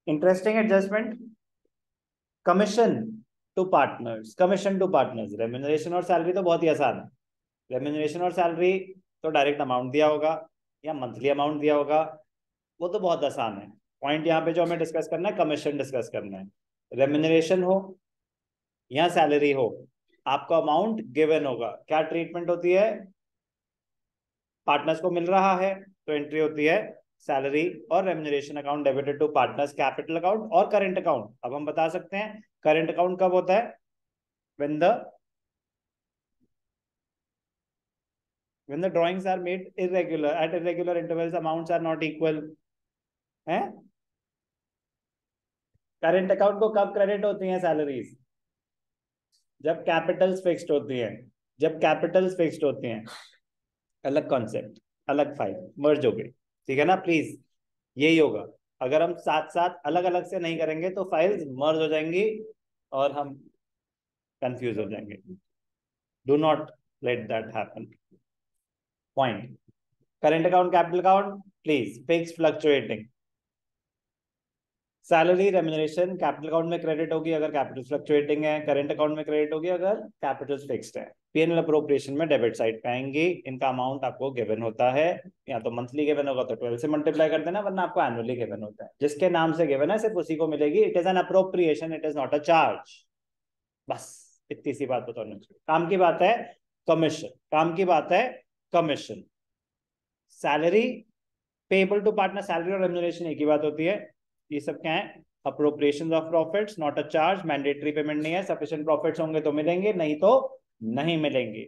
Interesting adjustment, commission to partners, commission to partners. Remuneration और salary तो बहुत ही आसान है। रेम्यूनरेशन और सैलरी तो डायरेक्ट अमाउंट दिया होगा या मंथली अमाउंट दिया होगा, वो तो बहुत आसान है। पॉइंट यहाँ पे जो हमें डिस्कस करना है, कमीशन डिस्कस करना है। रेम्यूनरेशन हो या सैलरी हो, आपको अमाउंट गिवन होगा। क्या ट्रीटमेंट होती है, पार्टनर्स को मिल रहा है तो एंट्री होती है सैलरी और remuneration account debited to partners capital account और करंट अकाउंट। अब हम बता सकते हैं करंट अकाउंट कब होता है, when the drawings are made irregular at irregular intervals, amounts are not equal है। करंट अकाउंट को कब क्रेडिट होती हैं सैलरीज, जब कैपिटल्स फिक्स्ड होती हैं। जब कैपिटल्स फिक्स्ड होती हैं, अलग कॉन्सेप्ट, अलग फाइल मर्ज हो गई, ठीक है ना प्लीज, यही होगा। अगर हम साथ साथ अलग अलग से नहीं करेंगे तो फाइल्स मर्ज हो जाएंगी और हम कंफ्यूज हो जाएंगे। Do not let that happen. Point, current account capital account please fix fluctuating. Salary remuneration capital account में क्रेडिट होगी अगर कैपिटल फ्लक्चुएटिंग है, करंट अकाउंट में क्रेडिट होगी अगर कैपिटल फिक्स्ड है। पीएनएल अप्रोप्रिएशन में डेबिट साइड पे आएंगी। इनका अमाउंट आपको गिवन होता है, या तो मंथली गिवन होगा तो 12 से मल्टीप्लाई कर देना, वरना आपको एनुअली गिवन होता है। जिसके नाम से गिवन है सिर्फ उसी को मिलेगी। It is an appropriation, it is not a charge. बस इतनी सी बात बतानी चाहिए। काम की बात है कमीशन, काम की बात है commission. Salary payable to partner, salary और रेम्यूनरेशन एक ही बात होती है। ये सब क्या है, appropriation of profits, not a charge. Mandatory payment नहीं है, सफिशिएंट प्रॉफिट्स होंगे तो मिलेंगे, नहीं तो नहीं मिलेंगे।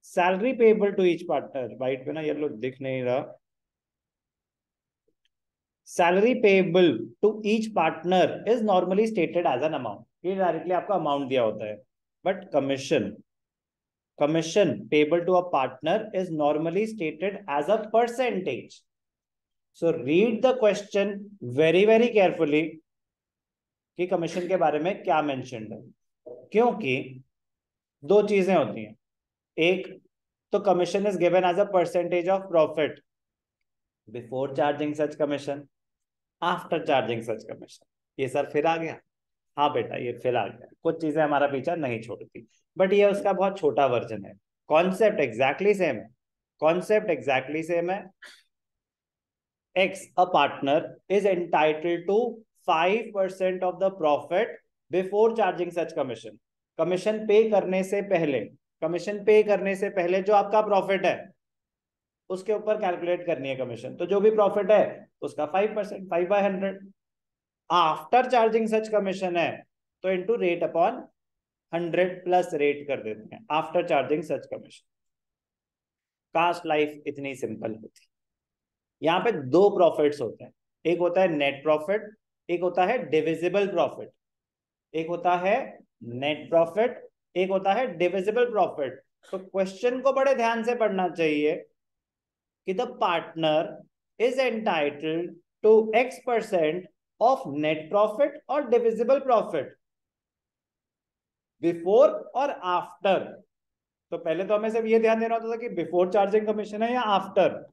Salary payable to each partner, white पे ना येलो दिख नहीं रहा। Salary payable to each partner is normally stated as an amount, ये डायरेक्टली आपका अमाउंट दिया होता है। But commission, commission payable to a partner is normally stated as a percentage. So read the question very carefully कि commission के बारे में क्या मेंशन्ड है। क्योंकि दो चीजें होती हैं, एक तो commission is given as a percentage of profit before charging such commission, after charging such commission. ये सर फिर आ गया, हाँ बेटा ये फिर आ गया, कुछ चीजें हमारा पीछा नहीं छोड़ती, बट ये उसका बहुत छोटा वर्जन है। कॉन्सेप्ट एग्जैक्टली सेम है, कॉन्सेप्ट एग्जैक्टली सेम है। X, a partner, is entitled to 5% of the profit before charging such commission. Commission पे करने से पहले, कमीशन पे करने से पहले जो आपका प्रॉफिट है उसके ऊपर कैलकुलेट करनी है कमीशन। तो जो भी प्रॉफिट है उसका 5%, 5/100। आफ्टर चार्जिंग सच कमीशन है तो into rate upon 100 plus rate कर देते हैं आफ्टर चार्जिंग सच कमीशन। कास्ट लाइफ इतनी सिंपल होती है। यहाँ पे दो प्रॉफिट्स होते हैं, एक होता है नेट प्रॉफिट, एक होता है डिविजिबल प्रॉफिट। एक होता है नेट प्रॉफिट, एक होता है डिविजिबल प्रॉफिट। तो क्वेश्चन को बड़े ध्यान से पढ़ना चाहिए कि the partner is entitled to X% of net profit और डिविजिबल प्रॉफिट बिफोर और आफ्टर। तो पहले तो हमें सिर्फ ये ध्यान देना होता था कि बिफोर चार्जिंग कमीशन है या आफ्टर।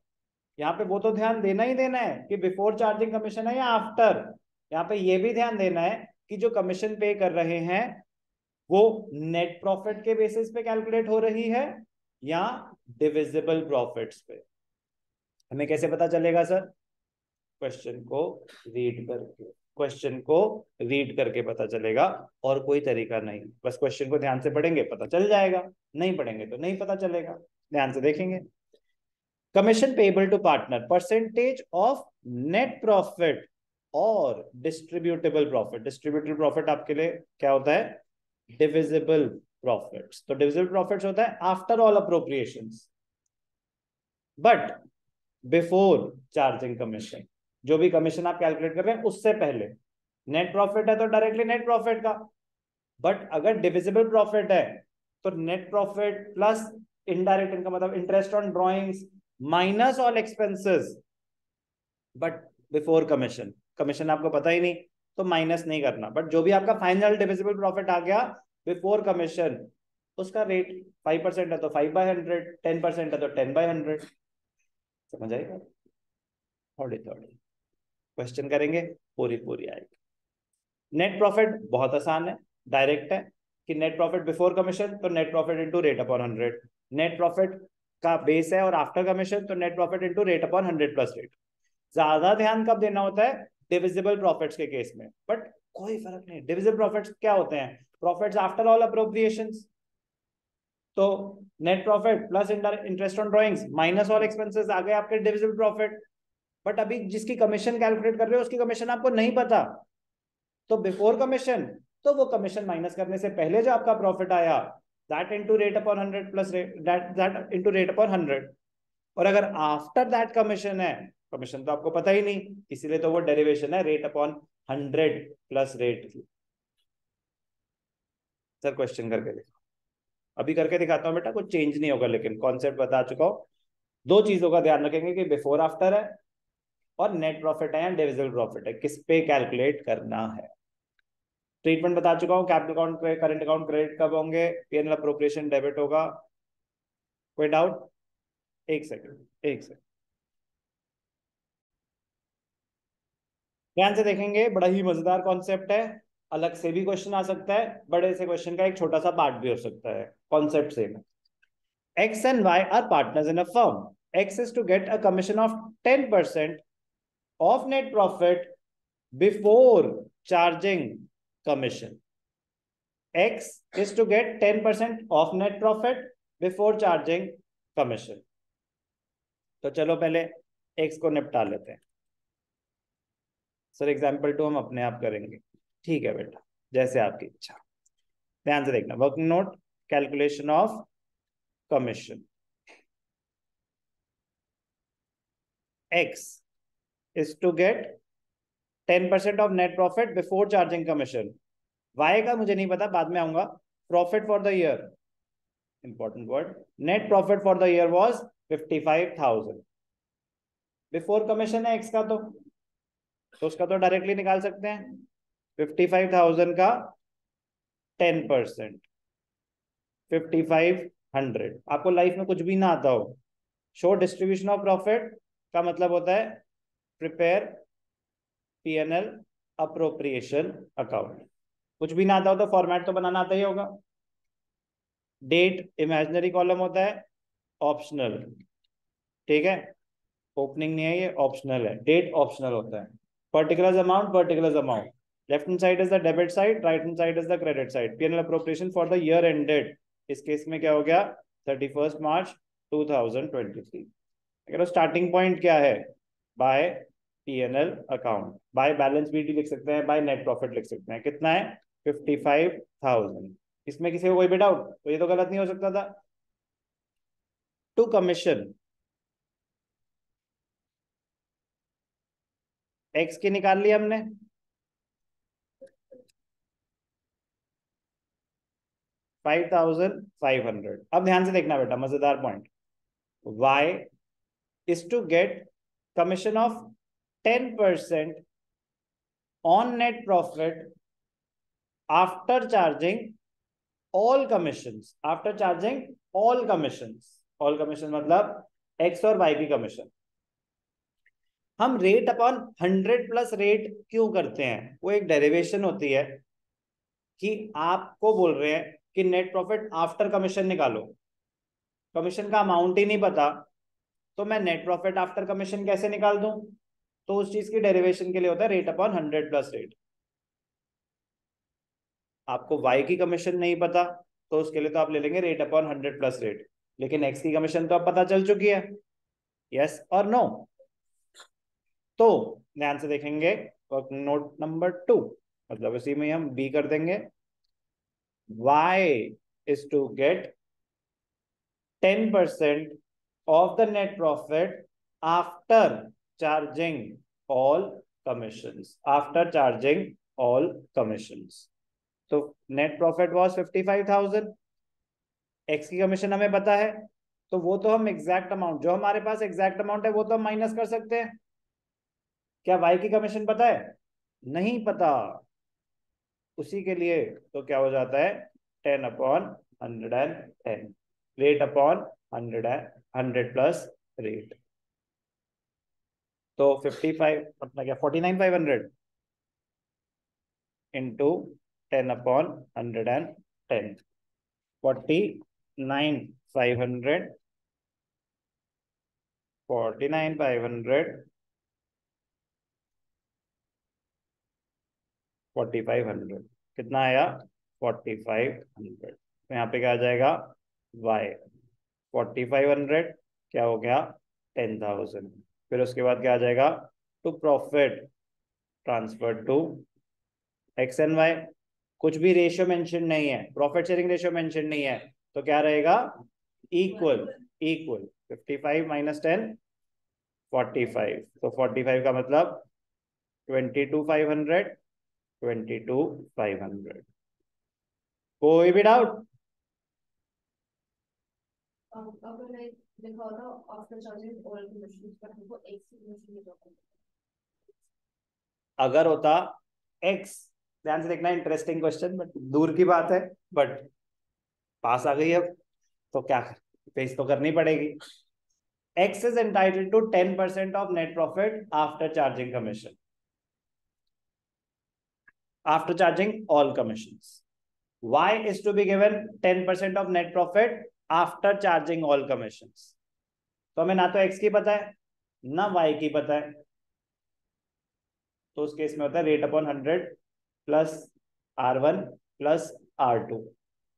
यहाँ पे वो तो ध्यान देना ही देना है कि बिफोर चार्जिंग कमीशन है या आफ्टर। यहाँ पे ये भी ध्यान देना है कि जो कमीशन पे कर रहे हैं वो नेट प्रॉफिट के बेसिस पे कैलकुलेट हो रही है या डिविजिबल प्रॉफिट्स पे। हमें कैसे पता चलेगा सर, क्वेश्चन को रीड करके, क्वेश्चन को रीड करके पता चलेगा, और कोई तरीका नहीं। बस क्वेश्चन को ध्यान से पढ़ेंगे पता चल जाएगा, नहीं पढ़ेंगे तो नहीं पता चलेगा। ध्यान से देखेंगे, commission payable to partner, percentage of net profit और डिस्ट्रीब्यूटेबल प्रॉफिट। डिस्ट्रीब्यूटेबल प्रॉफिट आपके लिए क्या होता है, डिविजिबल प्रॉफिट्स। तो डिविजिबल प्रॉफिट्स होता है after all appropriations but before charging commission. जो भी कमीशन आप कैलकुलेट कर रहे हैं उससे पहले। नेट प्रॉफिट है तो डायरेक्टली नेट प्रॉफिट का, बट अगर डिविजिबल प्रॉफिट है तो net profit plus indirect income, मतलब interest on drawings minus all expenses, but before commission. Commission आपको पता ही नहीं तो माइनस नहीं करना, बट जो भी आपका फाइनल डिविजिबल प्रॉफिट आ गया बिफोर कमीशन, उसका रेट 5% है तो 5/100, 10% है तो 10/100। समझ आएगा, थोड़ी थोड़ी। क्वेश्चन करेंगे, पूरी पूरी आएगी। नेट प्रॉफिट बहुत आसान है, डायरेक्ट है कि नेट प्रॉफिट बिफोर कमीशन तो net profit into rate upon 100, net profit का बेस है और आफ्टर कमीशन तो net profit into rate upon 100 plus rate. ज्यादा ध्यान कब देना होता है? डिविजिबल प्रॉफिट्स के केस में, बट कोई फर्क नहीं। डिविजिबल प्रॉफिट्स क्या होते हैं? Profits after all appropriations. तो net profit plus interest on drawings minus all expenses आ गए आपके डिविजिबल प्रॉफिट। बट अभी जिसकी कमीशन कैलकुलेट कर रहे हो उसकी कमीशन आपको नहीं पता, तो बिफोर कमीशन तो वो कमीशन माइनस करने से पहले जो आपका प्रॉफिट आया that into rate upon 100 plus rate, that into rate upon 100। और अगर आफ्टर दैट कमीशन है, कमीशन तो आपको पता ही नहीं, इसीलिए तो वो डेरिवेशन है रेट अपॉन 100 प्लस रेट की। सर क्वेश्चन करके देखो, अभी करके दिखाता हूं बेटा, कुछ चेंज नहीं होगा लेकिन कॉन्सेप्ट बता चुका हूं। दो चीजों का ध्यान रखेंगे कि बिफोर आफ्टर है और नेट प्रॉफिट है या डिविजिबल प्रॉफिट है, किस पे कैलकुलेट करना है। ट्रीटमेंट बता चुका हूँ, capital account current account credit कब होंगे, पीएनएल अप्रोप्रिएशन डेबिट होगा। कोई डाउट? एक सेकंड एक सेकंड, ध्यान से देखेंगे, बड़ा ही मजेदार कॉन्सेप्ट है। अलग से भी क्वेश्चन आ सकता है, बड़े से क्वेश्चन का एक छोटा सा पार्ट भी हो सकता है, कॉन्सेप्ट सेम है। X and Y are partners in a firm. X is to get a commission of 10% of net profit before charging commission. X is to get 10% of net profit before charging commission. तो चलो पहले X को निपटा लेते हैं। Sir example 2 हम अपने आप करेंगे, ठीक है बेटा, जैसे आपकी इच्छा। ध्यान से देखना, working note, calculation of commission. X is to get 10% of net profit before charging commission. Y का मुझे नहीं पता, बाद में आऊंगा। Profit for the year, important word, net profit for the year was 55,000। Before commission है एक्स का, तो उसका तो डायरेक्टली निकाल सकते हैं। 55,000 का 10%, 5500। आपको लाइफ में कुछ भी ना आता हो, शो डिस्ट्रीब्यूशन ऑफ प्रॉफिट का मतलब होता है प्रिपेयर पीएनएल अप्रोप्रिएशन अकाउंट। कुछ भी ना आता हो तो फॉर्मेट तो बनाना आता ही होगा। डेट इमेजिनरी कॉलम होता है, ऑप्शनल, ठीक है, ओपनिंग नहीं है, ये ऑप्शनल है, डेट ऑप्शनल होता है। Particular amount, particular amount, left hand side is the debit side, right hand side is the credit side. PNL appropriation for the year ended, इस केस में क्या हो गया, 31 मार्च 2023। अगर स्टार्टिंग पॉइंट क्या है, by PNL account, by balance sheet लिख सकते हैं, बाय नेट प्रॉफिट लिख सकते हैं। कितना है, 55,000। इसमें किसी को कोई भी डाउट? तो ये तो गलत नहीं हो सकता था। टू कमीशन, एक्स की निकाल ली हमने, $5,500। अब ध्यान से देखना बेटा, मजेदार point. Y is to get commission of 10% on net profit after charging all commissions, after charging all commissions। all commission मतलब X और Y की कमीशन। हम रेट अपॉन 100 प्लस रेट क्यों करते हैं? वो एक डेरिवेशन होती है कि आपको बोल रहे हैं कि नेट प्रॉफिट आफ्टर कमीशन निकालो, कमीशन का अमाउंट ही नहीं पता, तो मैं नेट प्रॉफिट आफ्टर कमीशन कैसे निकाल दूं? तो उस चीज की डेरिवेशन के लिए होता है रेट अपॉन 100 प्लस रेट। आपको वाई की कमीशन नहीं पता, तो उसके लिए तो आप ले लेंगे रेट अपॉन 100 प्लस रेट, लेकिन एक्स की कमीशन तो अब पता चल चुकी है, यस और नो। तो ध्यान से देखेंगे, नोट नंबर 2, मतलब इसी में हम बी कर देंगे। Y is to get 10% of the net profit after charging all commissions. After charging all commissions. तो नेट प्रॉफिट वाज 55,000, एक्स की कमीशन हमें पता है, तो वो तो हम एग्जैक्ट अमाउंट, जो हमारे पास एग्जैक्ट अमाउंट है वो तो हम माइनस कर सकते हैं। क्या वाई की कमीशन पता है? नहीं पता, उसी के लिए तो क्या हो जाता है, 10/110, रेट अपॉन 100 प्लस रेट। तो 55 अपना क्या 49,500 इंटू 10/110, 49,500, 49,500, 4,500 कितना आया 4,500। तो यहाँ पे क्या आ जाएगा y 4,500 क्या हो गया 10,000। फिर उसके बाद क्या आ जाएगा to profit transfer to x and y. कुछ भी रेशियो मेंशन नहीं है, प्रॉफिट शेयरिंग रेशियो मेंशन नहीं है, तो क्या रहेगा इक्वल इक्वल 55 माइनस 10 45। तो 45 का मतलब 22,500 22,500। कोई भी डाउट? अगर मैं लिखा होता आफ्टर चार्जिंग ऑल कमीशन पर हमको एक से कमीशन नहीं होता। अगर होता एक्स, ध्यान से देखना इंटरेस्टिंग क्वेश्चन बट दूर की बात है, बट पास आ गई अब तो क्या फेस तो करनी पड़ेगी। X is entitled to 10% of net profit after charging commission, after charging all commissions. Y is to be given 10% of net profit after charging all commissions. तो हमें ना तो X की पता है ना Y की पता है, तो उस केस में होता है rate upon 100 plus R1 plus R2,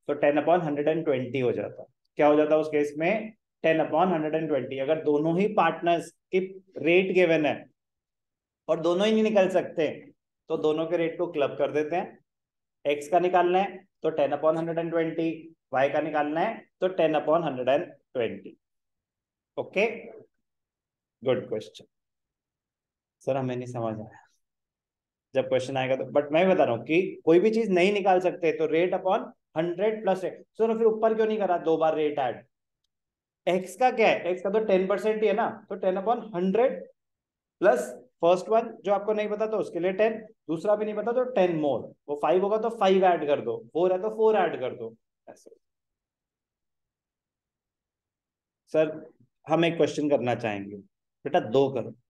तो 10/120 हो जाता। क्या हो जाता उस केस में 10/120। अगर दोनों ही पार्टनर्स की रेट गिवन है और दोनों ही नहीं निकल सकते तो दोनों के रेट को क्लब कर देते हैं। एक्स का निकालना है तो 10/120, वाई का निकालना है तो 10/120। Okay, good question. सर हमें नहीं समझ आया, जब क्वेश्चन आएगा तो। बट मैं बता रहा हूँ कि कोई भी चीज नहीं निकाल सकते तो rate upon 100 plus rate. Sir फिर ऊपर क्यों नहीं करा दो बार रेट ऐड? एक्स का क्या है, एक्स का तो 10% ही है ना, तो 10/100 प्लस फर्स्ट वन जो आपको नहीं पता तो उसके लिए 10, दूसरा भी नहीं पता तो 10 मोर, वो 5 होगा तो 5 ऐड कर दो, 4 है तो 4 ऐड कर दो, ऐसे। सर हम एक क्वेश्चन करना चाहेंगे, बेटा दो करो।